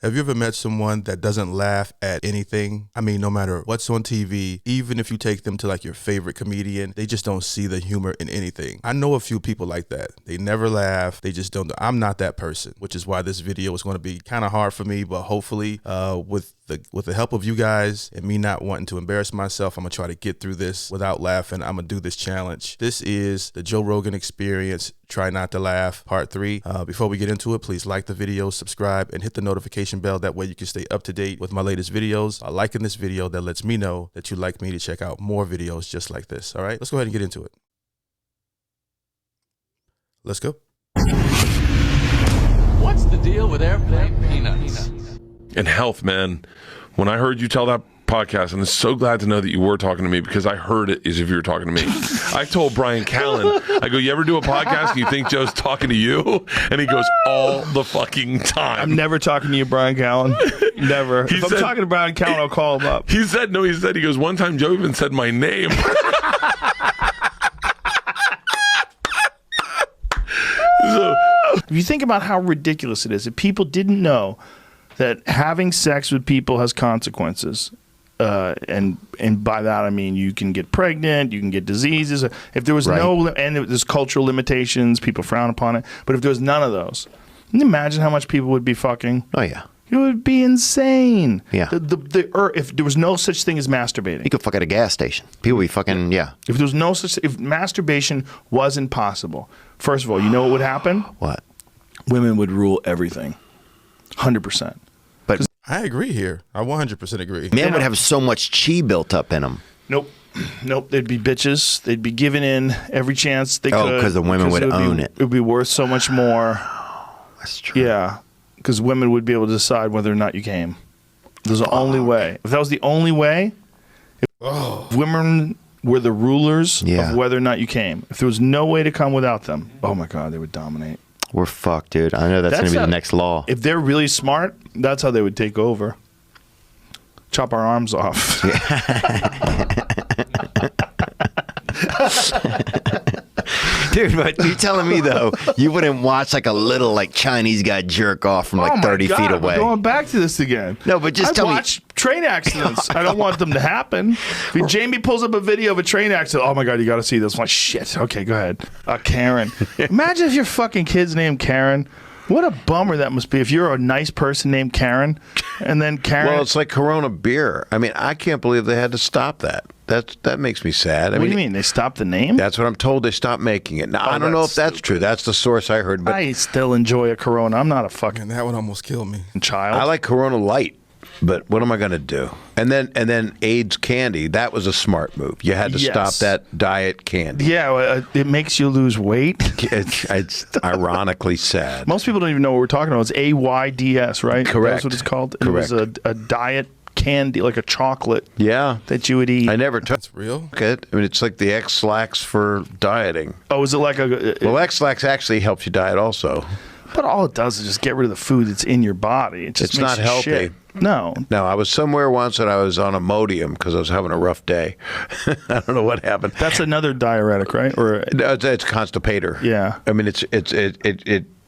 Have you ever met someone that doesn't laugh at anything? I mean, no matter what's on TV, even if you take them to like your favorite comedian, they just don't see the humor in anything. I know a few people like that. They never laugh. They just don't. I'm not that person, which is why this video is going to be kind of hard for me, but hopefully with the help of you guys and me not wanting to embarrass myself, I'm going to try to get through this without laughing. I'm going to do this challenge. This is the Joe Rogan Experience. Try Not to Laugh, Part 3. Before we get into it, please like the video, subscribe, and hit the notification bell. That way you can stay up to date with my latest videos. Liking this video, that lets me know that you like me to check out more videos just like this. All right, let's go ahead and get into it. Let's go. What's the deal with airplane peanuts? And health, man. When I heard you tell that podcast, and I'm so glad to know that you were talking to me because I heard it as if you were talking to me. I told Brian Callen, I go, you ever do a podcast and you think Joe's talking to you? And he goes, all the fucking time. I'm never talking to you, Brian Callen. Never. If I'm talking to Brian Callen, I'll call him up. He goes, one time Joe even said my name. So, if you think about how ridiculous it is, if people didn't know that having sex with people has consequences, and by that I mean you can get pregnant, you can get diseases. If there was there's cultural limitations, people frown upon it. But if there was none of those, can you imagine how much people would be fucking? Oh yeah, it would be insane. Yeah. If there was no such thing as masturbating, you could fuck at a gas station. People would be fucking If there was no such, if masturbation wasn't possible, first of all, you know what would happen? What? Women would rule everything, 100%. But I agree here. I 100% agree. Men would have so much chi built up in them. Nope. They'd be bitches. They'd be giving in every chance they could. Oh, because the women would own it. It would be worth so much more. That's true. Yeah, because women would be able to decide whether or not you came. There's the only way. If that was the only way, if women were the rulers of whether or not you came, if there was no way to come without them, oh my God, they would dominate. We're fucked, dude. I know that's going to be the next law. If they're really smart, that's how they would take over. Chop our arms off. Dude, but you telling me, though, you wouldn't watch like a little like Chinese guy jerk off from like 30 feet away? We're going back to this again. No, but just tell me. I watch train accidents. I don't want them to happen. If Jamie pulls up a video of a train accident, oh my God, you got to see this. I'm like, shit. Okay, go ahead. Karen. Imagine if your fucking kid's named Karen. What a bummer that must be if you're a nice person named Karen, and then Karen. Well, it's like Corona beer. I mean, I can't believe they had to stop that. That makes me sad. What do you mean? They stopped the name? That's what I'm told. They stopped making it. Now, I don't know if that's true. That's the source I heard. But I still enjoy a Corona. I'm not a fucking that one almost killed me. Child. I like Corona Light, but what am I going to do? And then AIDS candy. That was a smart move. You had to stop that diet candy. Yeah, it makes you lose weight. It's ironically sad. Most people don't even know what we're talking about. It's AIDS, right? Correct. That's what it's called. Correct. It was a diet candy, like a chocolate. Yeah. That you would eat. I never took That's real? it. I mean, it's like the X-Lax for dieting. Oh, is it like a... Well, X-Lax actually helps you diet also. But all it does is just get rid of the food that's in your body. It just It's makes not you healthy. shit. No. No, I was somewhere once and I was on Imodium because I was having a rough day. I don't know what happened. That's another diuretic, right? Or No, it's constipator. Yeah. I mean, it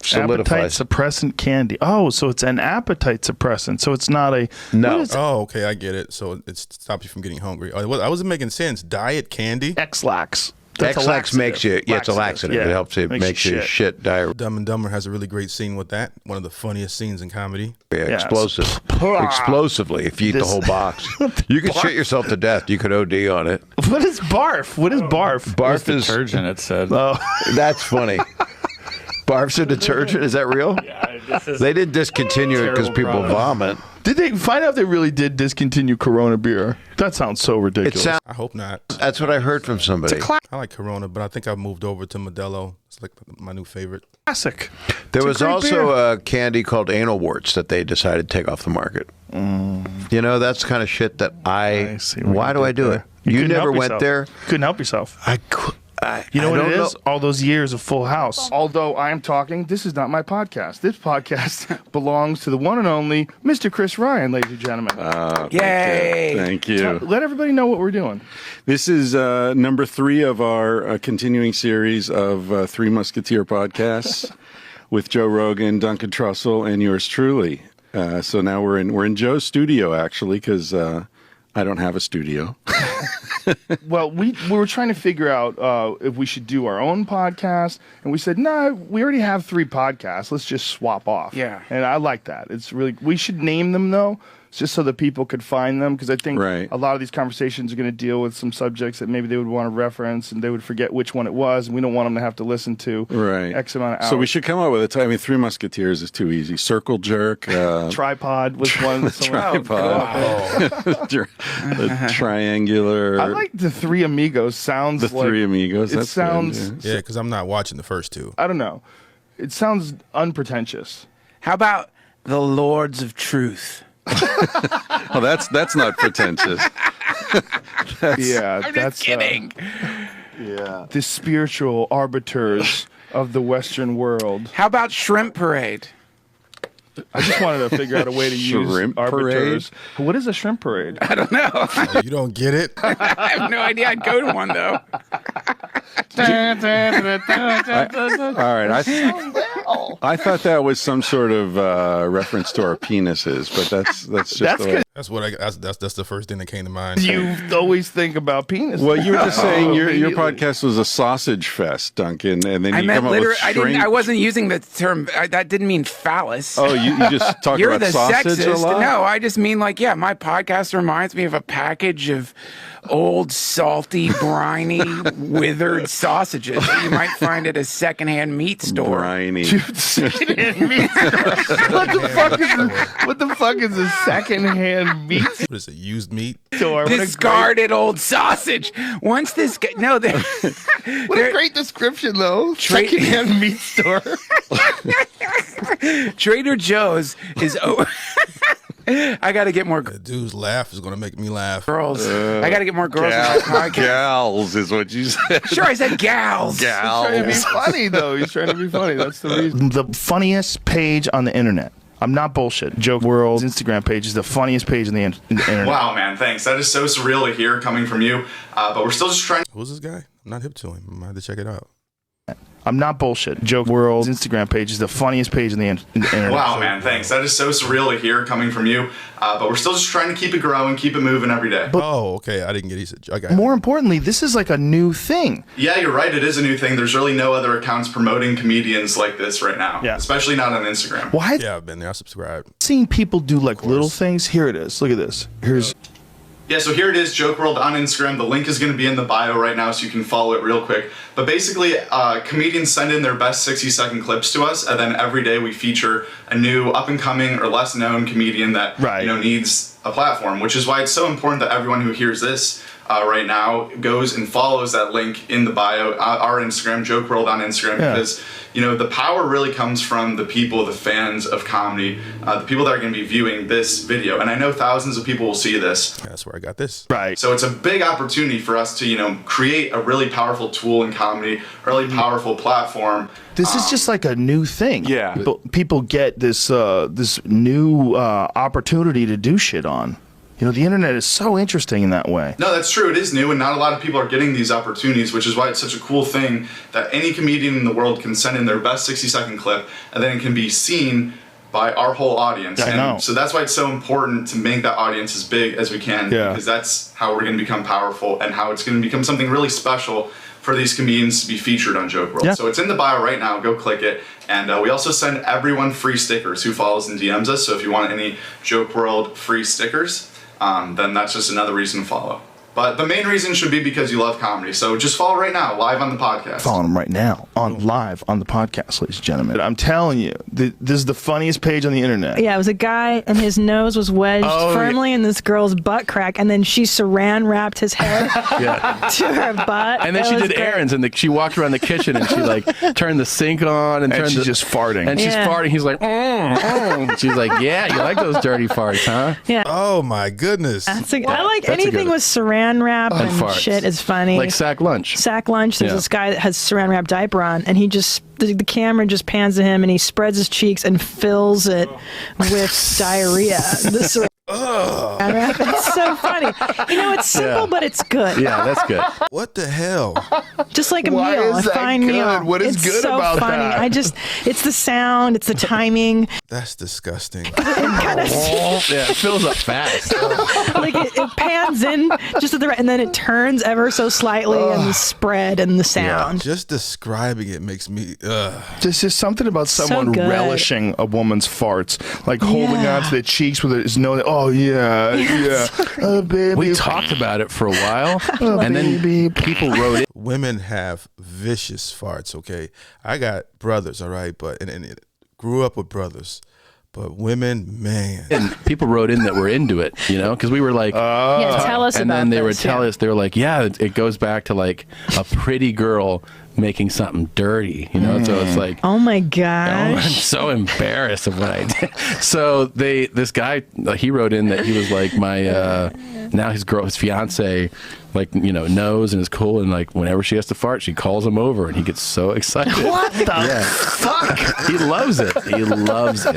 solidifies. Appetite suppressant candy. Oh, so it's an appetite suppressant. So it's not a... No. Oh, okay, I get it. So it stops you from getting hungry. I wasn't making sense. Diet candy? X-Lax. X-Lax makes you, it's a laxative. Yeah. It helps you, makes you shit diarrhea. Dumb and Dumber has a really great scene with that. One of the funniest scenes in comedy. Explosive. Explosively, if you eat the whole box. You could shit yourself to death. You could OD on it. What is barf? What is barf? Barf is... Detergent, it said. Oh. That's funny. Barf's a detergent? Is that real? Yeah, this is They didn't discontinue it because people vomit. Did they find out if they really did discontinue Corona beer? That sounds so ridiculous. I hope not. That's what I heard from somebody. I like Corona, but I think I've moved over to Modelo. It's like my new favorite. Classic. There It's a was great also beer. a candy called anal warts that they decided to take off the market. You know, that's the kind of shit that I see what why you do I did do there. it? You You couldn't never help went yourself. there. Couldn't help yourself. You know I what don't it is? All those years of Full House. Although I am talking, this is not my podcast. This podcast belongs to the one and only Mr. Chris Ryan, ladies and gentlemen. Yay! Thank you. Let everybody know what we're doing. This is number 3 of our continuing series of Three Musketeer podcasts with Joe Rogan, Duncan Trussell, and yours truly. So now we're in Joe's studio actually because I don't have a studio. Well, we were trying to figure out if we should do our own podcast, and we said, no, we already have 3 podcasts. Let's just swap off. Yeah. And I like that. It's really, we should name them though, just so that people could find them, because I think a lot of these conversations are going to deal with some subjects that maybe they would want to reference, and they would forget which one it was, and we don't want them to have to listen to X amount of hours. So we should come up with a time. I mean, 3 Musketeers is too easy. Circle jerk. Tripod was one. Tripod. The triangular. I like the 3 Amigos. Sounds the like 3 Amigos. It sounds. Yeah, because I'm not watching the first 2. I don't know. It sounds unpretentious. How about the Lords of Truth? Oh, that's not pretentious. I'm just kidding. The spiritual arbiters of the Western world. How about Shrimp Parade? I just wanted to figure out a way to use Shrimp arbiters. Parade? What is a shrimp parade? I don't know. Oh, you don't get it? I have no idea. I'd go to one though. All right, I thought that was some sort of reference to our penises, but that's just That's the first thing that came to mind. You always think about penis. Well, you were just saying your podcast was a sausage fest, Duncan, and then I you meant come up with I wasn't using the term. That didn't mean phallus. Oh, you just talk You're about the sausage sexist. a lot? No, I just mean my podcast reminds me of a package of old, salty, briny, withered sausages that you might find at a secondhand meat store. Briny. Secondhand meat. What the fuck is a secondhand meat store? What is it, used meat? Discarded old sausage. Once this guy, no, what a great description though. Secondhand meat store. Trader Joe's is. I got to get more The dude's laugh is going to make me laugh. girls. I got to get more girls on my podcast. Gals is what you said. Sure, I said gals. He's trying to be funny though. He's trying to be funny. That's the reason. The funniest page on the internet. I'm not bullshit. Joke World's Instagram page is the funniest page on the internet. Wow, man, thanks. That is so surreal to hear coming from you. But we're still just trying. Who's this guy? I'm not hip to him. I might have to check it out. I'm not bullshit. Joke World's Instagram page is the funniest page on the internet. Wow, man, thanks. That is so surreal to hear coming from you. But we're still just trying to keep it growing, keep it moving every day. Oh, okay. I didn't get it. I got More importantly, this is like a new thing. Yeah, you're right. It is a new thing. There's really no other accounts promoting comedians like this right now. Yeah. Especially not on Instagram. Why? Yeah, I've been there. I subscribed. Seeing people do like little things. Here it is. Look at this. Here's. Yeah, so here it is, Joke World on Instagram. The link is going to be in the bio right now, so you can follow it real quick. But basically, comedians send in their best 60-second clips to us, and then every day we feature a new up-and-coming or less-known comedian that needs a platform, which is why it's so important that everyone who hears this right now goes and follows that link in the bio, our Instagram, Joke World on Instagram, because the power really comes from the people, the fans of comedy, the people that are going to be viewing this video. And I know thousands of people will see this. That's where I got this. Right. So it's a big opportunity for us to, create a really powerful tool in comedy, a really powerful platform. This is just like a new thing. Yeah. People get this this new opportunity to do shit on. The internet is so interesting in that way. No, that's true. It is new, and not a lot of people are getting these opportunities, which is why it's such a cool thing that any comedian in the world can send in their best 60-second clip, and then it can be seen by our whole audience. I know. So that's why it's so important to make that audience as big as we can, because that's how we're going to become powerful and how it's going to become something really special for these comedians to be featured on Joke World. So it's in the bio right now. Go click it. And we also send everyone free stickers who follows and DMs us. So if you want any Joke World free stickers, then that's just another reason to follow. But the main reason should be because you love comedy. So just follow right now, live on the podcast. Follow him right now, live on the podcast, ladies and gentlemen. I'm telling you, this is the funniest page on the internet. Yeah, it was a guy, and his nose was wedged firmly in this girl's butt crack, and then she saran wrapped his head to her butt. And then she did errands, and she walked around the kitchen, and she turned the sink on, and she's just farting. And she's farting. He's like, She's like, yeah, you like those dirty farts, huh? Yeah. Oh my goodness. I like anything with saran wrap and farts. shit is funny. Like sack lunch. Sack lunch. There's this guy that has saran wrap diaper on, and he just the camera just pans to him, and he spreads his cheeks and fills it with diarrhea. It's so funny. You know, it's simple, but it's good. Yeah, that's good. What the hell? Just like a Why meal, is a that fine good? meal. What is it's good so about funny. that? It's the sound, it's the timing. That's disgusting. Yeah, it fills up fast. Like it pans in just at the right, and then it turns ever so slightly, and the spread and the sound. Just describing it makes me. There's just something about So someone good. relishing a woman's farts, like holding on to their cheeks with it is no. Oh yeah, yeah. Oh baby. We talked about it for a while, and then people wrote it. Women have vicious farts. Okay, I got brothers. All right, but and grew up with brothers. But women, man. And people wrote in that were into it, you know, because we were like, Yeah, tell us and about then they would this, tell yeah. us, they were like, yeah, it goes back to like a pretty girl making something dirty, you know. So it's like, Oh my I'm gosh. so embarrassed of what I did. So this guy, he wrote in that he was like my now his fiance, like, you know, knows and is cool, and like whenever she has to fart, she calls him over, and he gets so excited. What the fuck? He loves it. He loves it.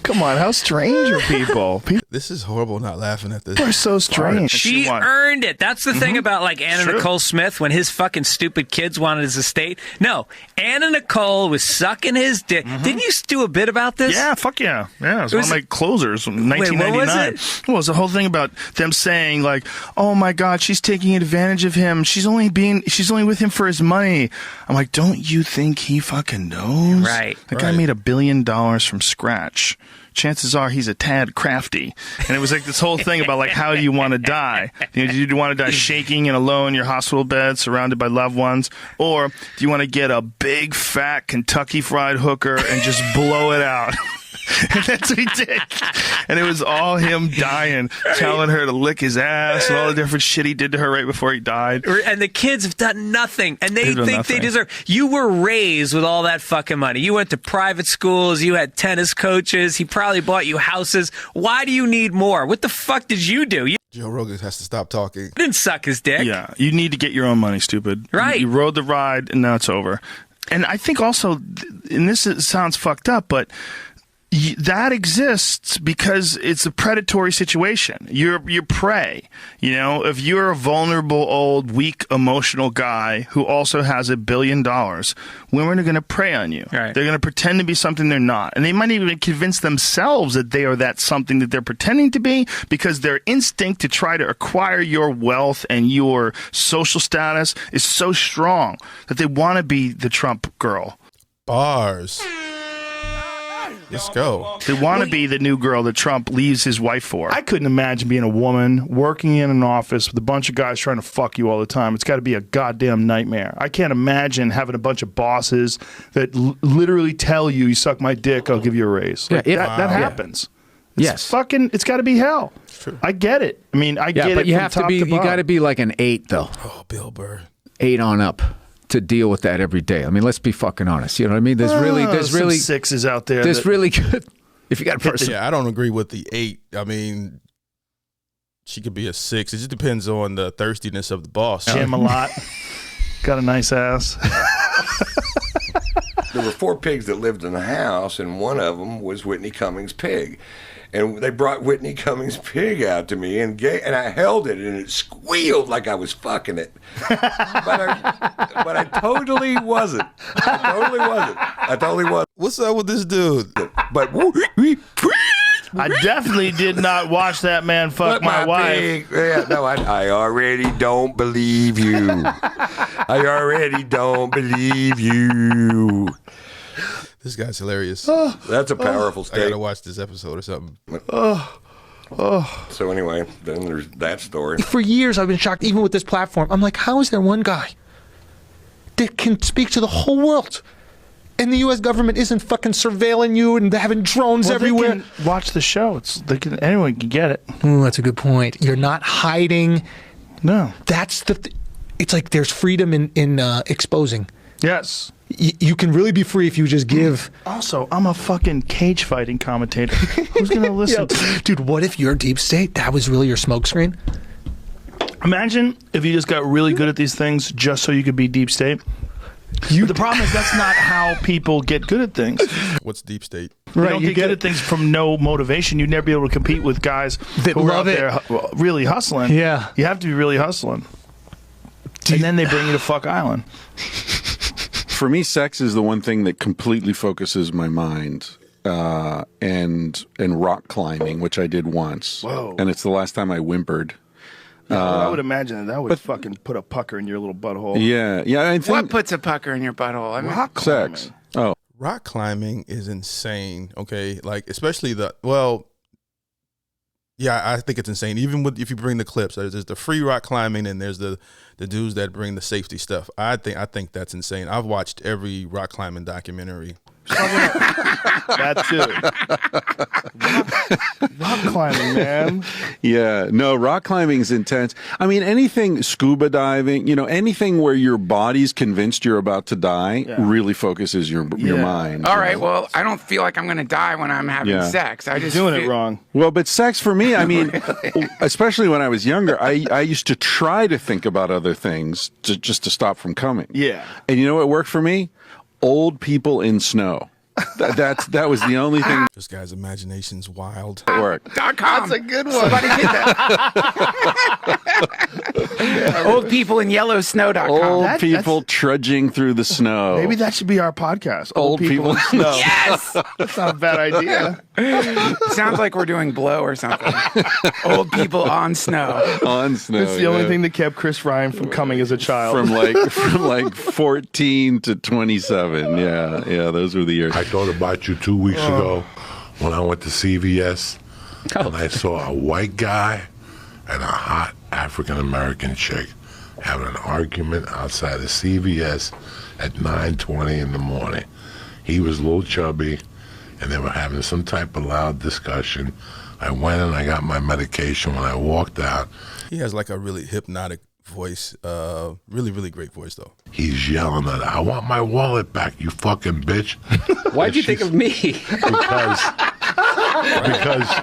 Come on, how strange are people? People This is horrible. Not laughing at this. are so strange. She earned it. That's the thing about like Anna True. Nicole Smith when his fucking stupid kids wanted his estate. No, Anna Nicole was sucking his dick. Didn't you do a bit about this? Yeah, fuck yeah. Yeah, it was It one was- of my closers from Wait, what was 1999. it? Well, it was the whole thing about them saying like, "Oh my God, she's taking advantage of him. She's only with him for his money." I'm like, don't you think he fucking knows? Right. The guy made $1 billion from scratch. Chances are he's a tad crafty. And it was like this whole thing about like, how do you want to die? You know, do you want to die shaking and alone in your hospital bed surrounded by loved ones? Or do you want to get a big fat Kentucky Fried hooker and just blow it out? And that's what he did. And it was all him dying, telling her to lick his ass and all the different shit he did to her right before he died. And the kids have done nothing, and they They've done think nothing. they deserve. You were raised with all that fucking money. You went to private schools. You had tennis coaches. He probably bought you houses. Why do you need more? What the fuck did you do? You Joe Rogan has to stop talking. didn't suck his dick. Yeah, you need to get your own money, stupid. Right. You rode the ride, and now it's over. And I think also, and sounds fucked up, but that exists because it's a predatory situation. You're prey. You know, if you're a vulnerable, old, weak, emotional guy who also has $1 billion, women are going to prey on you. Right. They're going to pretend to be something they're not. And they might even convince themselves that they are that something that they're pretending to be, because their instinct to try to acquire your wealth and your social status is so strong that they want to be the Trump girl. Bars. Let's go. They want to be the new girl that Trump leaves his wife for. I couldn't imagine being a woman working in an office with a bunch of guys trying to fuck you all the time. It's got to be a goddamn nightmare. I can't imagine having a bunch of bosses that literally tell you suck my dick, I'll give you a raise. Like, that happens. It's fucking, it's got to be hell. I get it. I mean, I get it. But you from have to top be, bottom. you got to be like an 8 though. Oh, Bill Burr. 8 on up to deal with that every day. I mean, let's be fucking honest. You know what I mean? There's some really sixes out there. There's that- really good. If you got a person, Yeah, I don't agree with the 8. I mean, she could be a 6. It just depends on the thirstiness of the boss. Jim a lot. Got a nice ass. There were 4 pigs that lived in the house, and one of them was Whitney Cummings' pig. And they brought Whitney Cummings' pig out to me, and I held it, and it squealed like I was fucking it. But I totally wasn't. I totally wasn't. What's up with this dude? But I definitely did not watch that man fuck my wife. pig. Yeah, no, I already don't believe you. I already don't believe you. This guy's hilarious. That's a powerful I statement. gotta watch this episode or something. So anyway, then there's that story. For years, I've been shocked, even with this platform. I'm like, how is there one guy that can speak to the whole world, and the U.S. government isn't fucking surveilling you and having drones everywhere? They can watch the show. Anyone can get it. Ooh, that's a good point. You're not hiding. No. That's it's like there's freedom in exposing. Yes. You can really be free if you just give. Also, I'm a fucking cage fighting commentator. Who's going to listen to me? Dude, what if your deep state, that was really your smokescreen? Imagine if you just got really good at these things just so you could be deep state. The problem is that's not how people get good at things. What's deep state? You don't get good at things from no motivation. You'd never be able to compete with guys that who love are it. out there really hustling. Yeah. You have to be really hustling. And then they bring you to Fuck Island. For me, sex is the one thing that completely focuses my mind. And rock climbing, which I did once. Whoa. And it's the last time I whimpered. I would imagine that would fucking put a pucker in your little butthole. Yeah, yeah. I think What puts a pucker in your butthole? I mean, rock climbing. sex. Oh, Rock climbing is insane. Okay, like especially yeah, I think it's insane. Even if you bring the clips, there's the free rock climbing, and there's the dudes that bring the safety stuff. I think that's insane. I've watched every rock climbing documentary. That too. Rock climbing, man. yeah. No, rock climbing's intense. I mean, anything scuba diving, anything where your body's convinced you're about to die really focuses your mind. all right, well, I don't feel like I'm going to die when I'm having sex. I just Doing it wrong. Well, but sex for me, I mean, especially when I was younger, I used to try to think about other things just to stop from coming. Yeah. And you know what worked for me? Old people in snow. That was the only thing. This guy's imagination's wild. That worked. .com. That's a good one. Somebody did that. Oldpeopleinyellowsnow.com. Old people trudging through the snow. Maybe that should be our podcast. Old people in snow. Yes! That's not a bad idea. Sounds like we're doing Blow or something. Old people on snow. On snow. It's the only thing that kept Chris Ryan from coming as a child. From like 14 to 27. Yeah, those were the years. I thought about you 2 weeks ago when I went to CVS and I saw a white guy and a hot African-American chick having an argument outside of CVS at 9:20 in the morning. He was a little chubby and they were having some type of loud discussion. I went and I got my medication. When I walked out, He has like a really hypnotic voice. Really, really great voice though. he's yelling at her, "I want my wallet back, you fucking bitch." Why'd you think of me? Because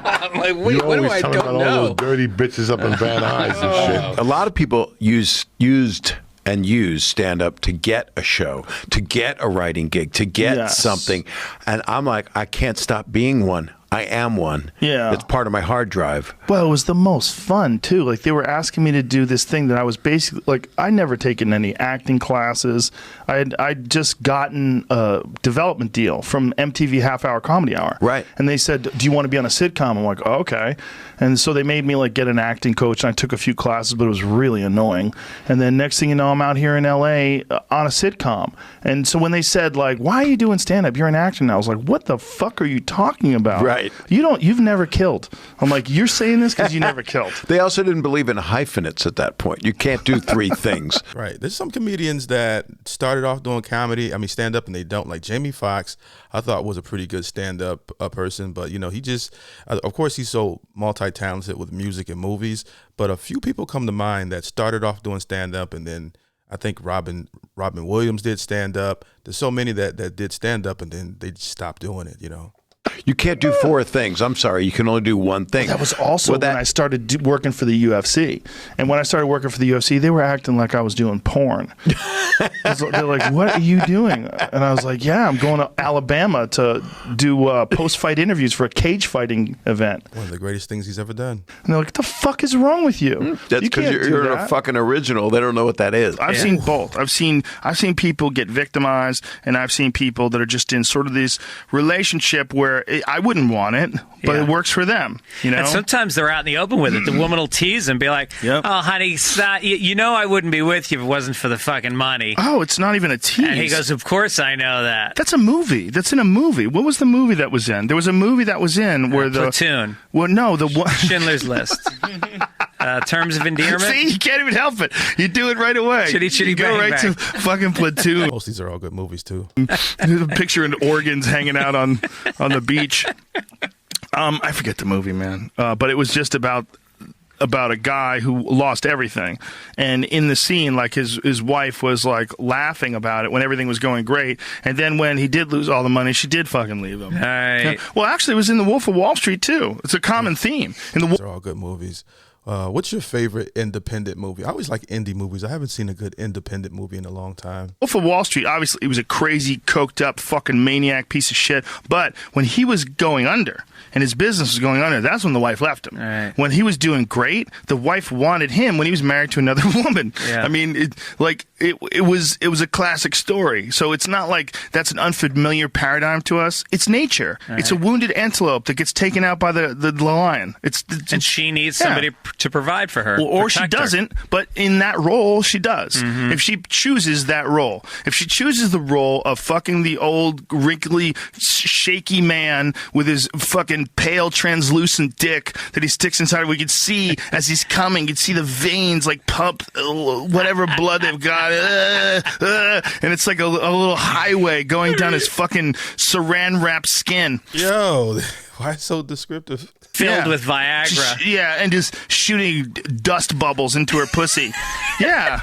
I'm like, wait, you what do always I talking don't about all know? those dirty bitches up in Van Nuys and shit. A lot of people used stand-up to get a show, to get a writing gig, to get something. And I'm like, I can't stop being one. I am one. Yeah. It's part of my hard drive. Well, it was the most fun too. Like they were asking me to do this thing that I was basically like I'd never taken any acting classes. I'd just gotten a development deal from MTV Half Hour Comedy Hour. Right. And they said, "Do you want to be on a sitcom?" I'm like, "Oh, okay." And so they made me like get an acting coach, and I took a few classes, but it was really annoying. And then next thing you know, I'm out here in LA on a sitcom. And so when they said like, "Why are you doing stand up? You're an actor now." I was like, "What the fuck are you talking about?" Right. You've never killed. I'm like, "You're saying this because you never killed." They also didn't believe in hyphenates at that point. You can't do three things. Right. There's some comedians that started off doing comedy, stand up, and they don't. Like Jamie Foxx, I thought was a pretty good stand up person, but he just, of course, he's so multi-talented with music and movies. But a few people come to mind that started off doing stand up, and then I think Robin Williams did stand up. There's so many that did stand up, and then they just stopped doing it. You can't do four things. I'm sorry. You can only do one thing. That was also when I started working for the UFC. And when I started working for the UFC, they were acting like I was doing porn. They're like, "What are you doing?" And I was like, "Yeah, I'm going to Alabama to do post-fight interviews for a cage fighting event." One of the greatest things he's ever done. And they're like, "What the fuck is wrong with you?" That's because you're a fucking original. They don't know what that is. I've seen both. I've seen people get victimized, and I've seen people that are just in sort of this relationship where I wouldn't want it, but it works for them. And sometimes they're out in the open with it. The woman will tease and be like, "Oh, honey, I wouldn't be with you if it wasn't for the fucking money." Oh, it's not even a tease. And he goes, "Of course I know that." That's a movie. That's in a movie. What was the movie that was in? There was a movie that was in where the Platoon. Well, no, the one Schindler's List. Terms of endearment. See, you can't even help it. You do it right away. Chitty chitty you go bang, right bang. to fucking Platoon. Most of these are all good movies too. There's a picture in organs hanging out on the beach. I forget the movie, man. But it was just about a guy who lost everything, and in the scene, like his wife was like laughing about it when everything was going great, and then when he did lose all the money, she did fucking leave him. Right. Well, actually, it was in The Wolf of Wall Street too. It's a common theme in the. These are all good movies. What's your favorite independent movie? I always like indie movies. I haven't seen a good independent movie in a long time. Wolf of Wall Street, obviously, he was a crazy, coked up, fucking maniac piece of shit. But when he was going under and his business was going under, that's when the wife left him. Right. When he was doing great, the wife wanted him when he was married to another woman. Yeah. I mean, it was a classic story. So it's not like that's an unfamiliar paradigm to us. It's nature. Right. It's a wounded antelope that gets taken out by the lion. And she needs somebody to provide for her. Well, or she doesn't, but in that role, she does. Mm-hmm. If she chooses that role. If she chooses the role of fucking the old, wrinkly, shaky man with his fucking pale, translucent dick that he sticks inside, we could see as he's coming, you'd see the veins like pump whatever blood they've got. And it's like a little highway going down his fucking saran-wrapped skin. Yo, why so descriptive? Filled with Viagra. And just shooting dust bubbles into her pussy. Yeah.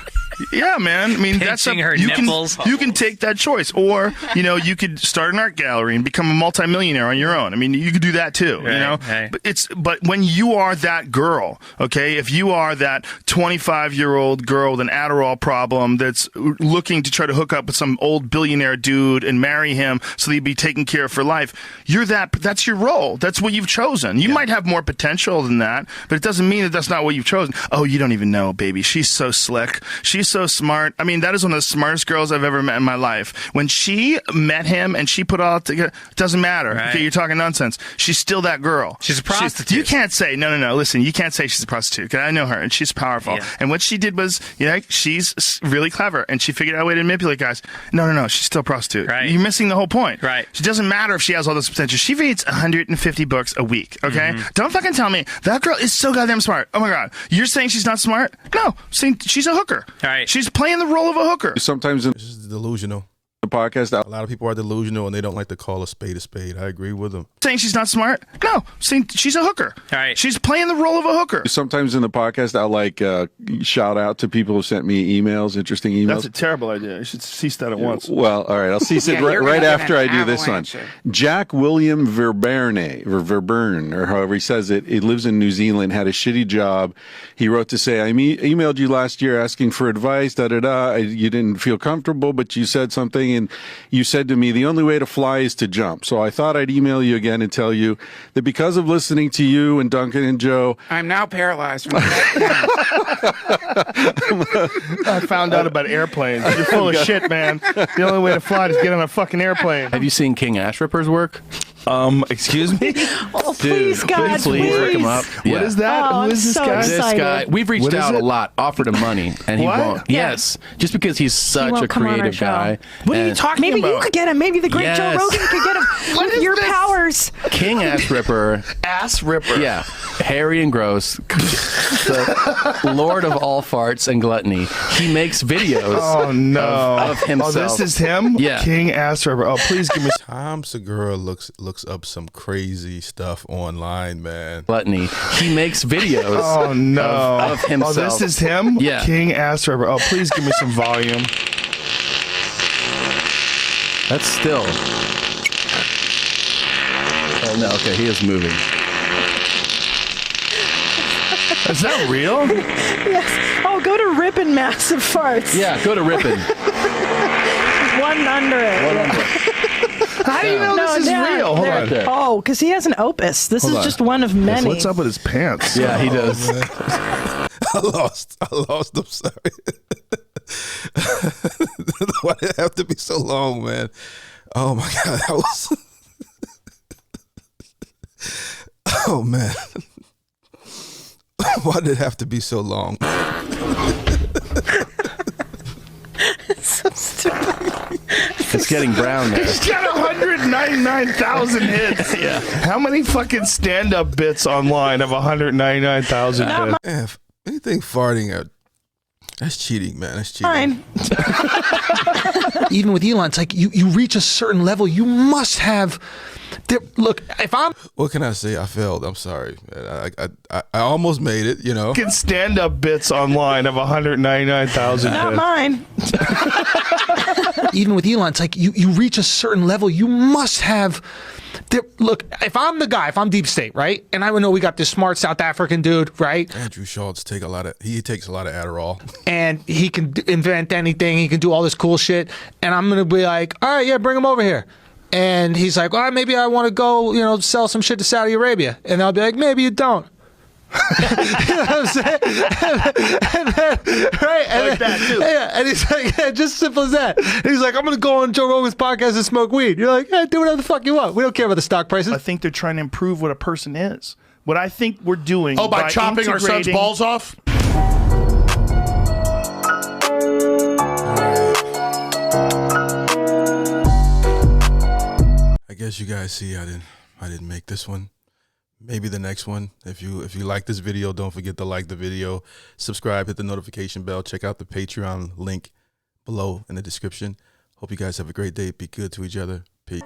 Yeah, man. I mean, that's her nipples. You can take that choice, or you could start an art gallery and become a multimillionaire on your own. I mean, you could do that too. Right. But when you are that girl, okay, if you are that 25-year-old girl with an Adderall problem that's looking to try to hook up with some old billionaire dude and marry him so that you'd be taken care of for life, that's your role. That's what you've chosen. You might have more potential than that, but it doesn't mean that that's not what you've chosen. Oh, you don't even know, baby. She's so slick. She's so smart. I mean, that is one of the smartest girls I've ever met in my life. When she met him and she put all together, it doesn't matter. Right. Okay, you're talking nonsense. She's still that girl. She's a prostitute. You can't say, no. Listen, you can't say she's a prostitute, because I know her, and she's powerful. Yeah. And what she did was, she's really clever, and she figured out a way to manipulate guys. No, she's still a prostitute. Right. You're missing the whole point. Right. It doesn't matter if she has all this potential. She reads 150 books a week, okay? Don't fucking tell me that girl is so goddamn smart. Oh my God. You're saying she's not smart? No. Saying she's a hooker. All right. She's playing the role of a hooker. Sometimes in This is delusional. the podcast, A lot of people are delusional and they don't like to call a spade a spade. I agree with them. Saying she's not smart? No. Saying she's a hooker. All right. She's playing the role of a hooker. sometimes in the podcast, I'll shout out to people who sent me emails, interesting emails. That's a terrible idea. You should cease that at once. Well, all right. I'll cease it right after I do this one. Jack William Verberne, or however he says it, he lives in New Zealand, had a shitty job. He wrote to say, I emailed you last year asking for advice, You didn't feel comfortable, but you said something, and you said to me, the only way to fly is to jump. So I thought I'd email you again and tell you that because of listening to you and Duncan and Joe, I'm now paralyzed from the I found out about airplanes. You're full of shit, man. The only way to fly is get on a fucking airplane. Have you seen King Ash Ripper's work? Excuse me? Oh, please, God, please look him up. What is that? Oh, Who is this I'm so guy? excited. This guy, we've reached What is out it? a lot, offered him money, and he What? won't. Yeah. Yes, just because he's such won't a come on our creative show. guy. What are you And talking Maybe about? you could get him. Maybe the great Joe Yes. Rogan could get him with your powers. King Ash Ripper, Ass ripper. yeah, hairy and gross, the Lord of all farts and gluttony. He makes videos of himself. Oh, this is him? Yeah. King Ass Ripper. Oh, please give me Tom Segura looks up some crazy stuff online, man. Gluttony. He makes videos of himself. Oh, this is him? Yeah. King Ass Ripper. Oh, please give me some volume. That's still. Oh, no, okay, he is moving. Is that real? Yes. Oh, go to Rippin' Massive Farts. Yeah, go to Rippin'. One under it. How do you know this is real? Hold on. There. Oh, because he has an opus. This is just one of many. What's up with his pants? Yeah, he does. I lost. I'm sorry. Why did it have to be so long, man? Oh my God, that was. Oh man, why did it have to be so long? So stupid. It's getting brown there. He's got 199,000 hits. Yeah. How many fucking stand-up bits online of 199,000 hits? Man, anything farting, that's cheating, man. That's cheating. Fine. Even with Elon, it's like you reach a certain level, you must have. Look, if I'm. What can I say? I failed. I'm sorry. I almost made it, you know. Fucking stand-up bits online of 199,000 Not hits. mine. Even with Elon, it's like you reach a certain level, you must have. Look, if I'm the guy, if I'm deep state, right, and I would know we got this smart South African dude, right? Andrew Schultz takes a lot of Adderall, and he can invent anything. He can do all this cool shit, and I'm gonna be like, all right, yeah, bring him over here. And he's like, well, maybe I want to go, sell some shit to Saudi Arabia, and I'll be like, maybe you don't. You know what I'm saying? And then, right? And like that too. Yeah, and he's like, yeah, just simple as that. And he's like, I'm gonna go on Joe Rogan's podcast and smoke weed. You're like, do whatever the fuck you want. We don't care about the stock prices. I think they're trying to improve what a person is. What I think we're doing. Oh, by chopping our son's balls off? I guess you guys see I didn't make this one. Maybe the next one. If you like this video, don't forget to like the video, subscribe, hit the notification bell, check out the Patreon link below in the description. Hope you guys have a great day. Be good to each other. Peace.